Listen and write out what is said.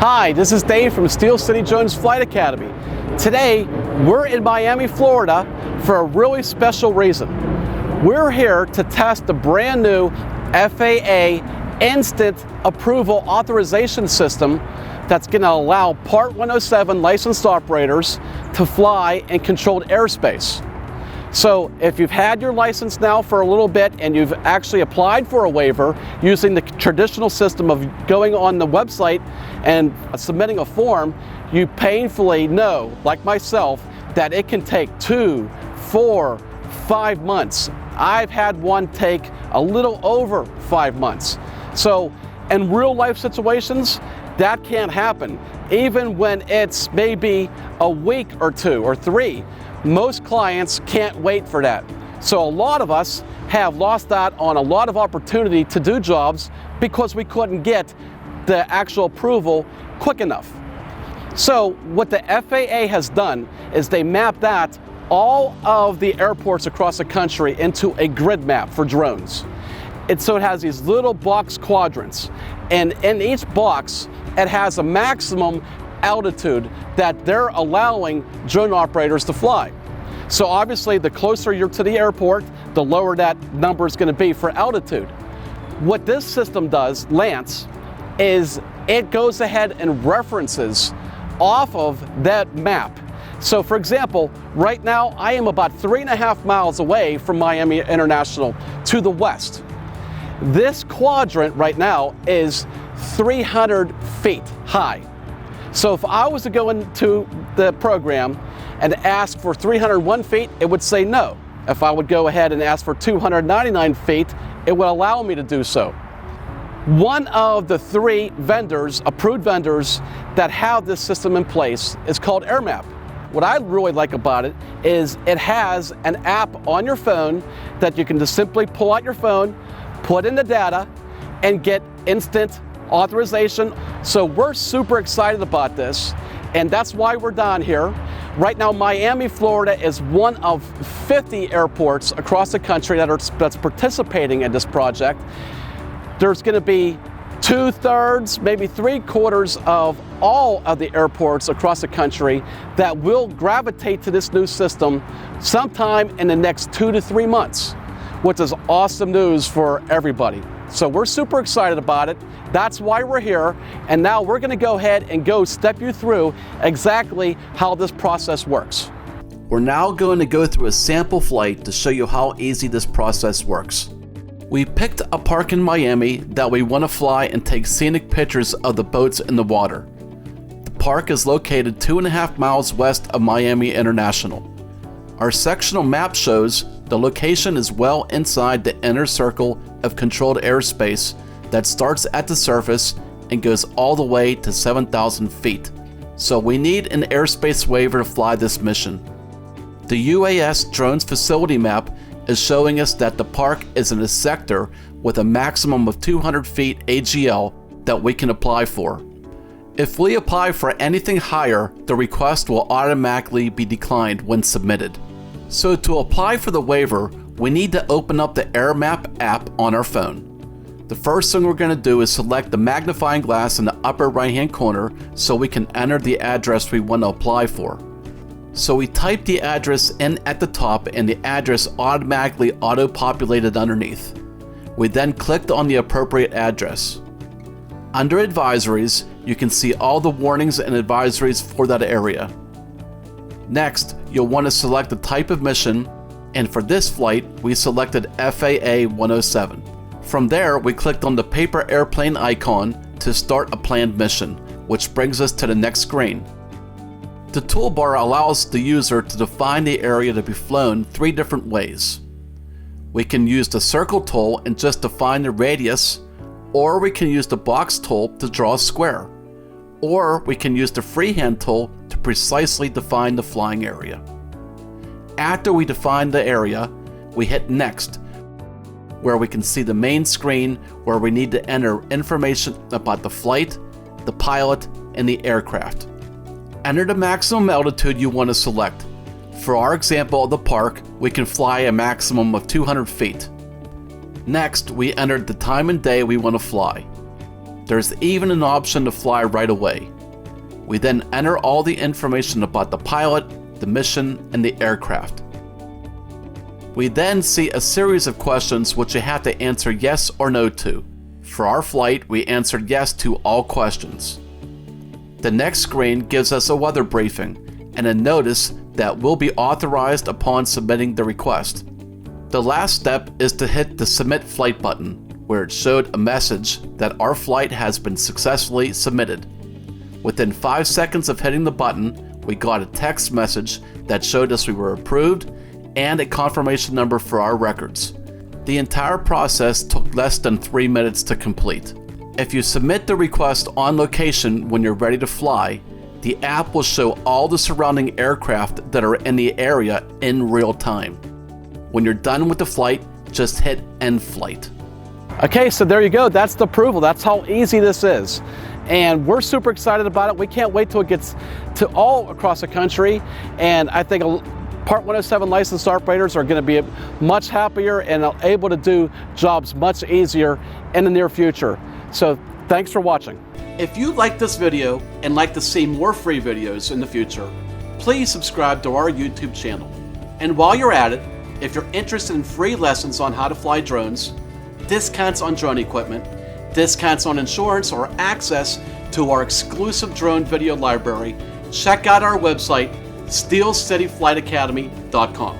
Hi, this is Dave from Steel City Jones Flight Academy. Today, we're in Miami, Florida for a really special reason. We're here to test the brand new FAA Instant Approval Authorization System that's going to allow Part 107 licensed operators to fly in controlled airspace. So if you've had your license now for a little bit and you've actually applied for a waiver using the traditional system of going on the website and submitting a form, you painfully know, like myself, that it can take 2, 4, 5 months. I've had one take a little over 5 months. So in real life situations, that can't happen. Even when it's maybe a week or 2 or 3, most clients can't wait for that. So a lot of us have lost out on a lot of opportunity to do jobs because we couldn't get the actual approval quick enough. So what the FAA has done is they mapped out all of the airports across the country into a grid map for drones. So it has these little box quadrants, and in each box it has a maximum altitude that they're allowing drone operators to fly. So obviously the closer you're to the airport, the lower that number is going to be for altitude. What this system does, Laanc, is it goes ahead and references off of that map. So for example, right now I am about 3.5 miles away from Miami International to the west. This quadrant right now is 300 feet high. So if I was to go into the program and ask for 301 feet, it would say no. If I would go ahead and ask for 299 feet, it would allow me to do so. One of the 3 vendors, approved vendors, that have this system in place is called AirMap. What I really like about it is it has an app on your phone that you can just simply pull out your phone, put in the data, and get instant authorization. So we're super excited about this, and that's why we're down here. Right now, Miami, Florida is one of 50 airports across the country that's participating in this project. There's going to be 2/3, maybe 3/4 of all of the airports across the country that will gravitate to this new system sometime in the next 2 to 3 months, which is awesome news for everybody. So we're super excited about it. That's why we're here. And now we're going to go ahead and step you through exactly how this process works. We're now going to go through a sample flight to show you how easy this process works. We picked a park in Miami that we want to fly and take scenic pictures of the boats in the water. The park is located 2.5 miles west of Miami International. Our sectional map shows the location is well inside the inner circle of controlled airspace that starts at the surface and goes all the way to 7,000 feet. So we need an airspace waiver to fly this mission. The UAS drones facility map is showing us that the park is in a sector with a maximum of 200 feet AGL that we can apply for. If we apply for anything higher, the request will automatically be declined when submitted. So to apply for the waiver, we need to open up the AirMap app on our phone. The first thing we're going to do is select the magnifying glass in the upper right hand corner so we can enter the address we want to apply for. So we type the address in at the top and the address automatically auto-populated underneath. We then clicked on the appropriate address. Under advisories, you can see all the warnings and advisories for that area. Next, you'll want to select the type of mission, and for this flight, we selected FAA 107. From there, we clicked on the paper airplane icon to start a planned mission, which brings us to the next screen. The toolbar allows the user to define the area to be flown 3 different ways. We can use the circle tool and just define the radius, or we can use the box tool to draw a square, or we can use the freehand tool to precisely define the flying area. After we define the area, we hit Next, where we can see the main screen where we need to enter information about the flight, the pilot, and the aircraft. Enter the maximum altitude you want to select. For our example of the park, we can fly a maximum of 200 feet. Next, we entered the time and day we want to fly. There's even an option to fly right away. We then enter all the information about the pilot, the mission, and the aircraft. We then see a series of questions which you have to answer yes or no to. For our flight, we answered yes to all questions. The next screen gives us a weather briefing and a notice that will be authorized upon submitting the request. The last step is to hit the Submit Flight button, where it showed a message that our flight has been successfully submitted. Within 5 seconds of hitting the button, we got a text message that showed us we were approved and a confirmation number for our records. The entire process took less than 3 minutes to complete. If you submit the request on location when you're ready to fly, the app will show all the surrounding aircraft that are in the area in real time. When you're done with the flight, just hit End Flight. Okay, so there you go. That's the approval. That's how easy this is. And we're super excited about it. We can't wait till it gets to all across the country. And I think Part 107 licensed operators are going to be much happier and able to do jobs much easier in the near future. So thanks for watching. If you like this video and like to see more free videos in the future, please subscribe to our YouTube channel. And while you're at it, if you're interested in free lessons on how to fly drones, discounts on drone equipment, discounts on insurance, or access to our exclusive drone video library, check out our website, steelcityflightacademy.com.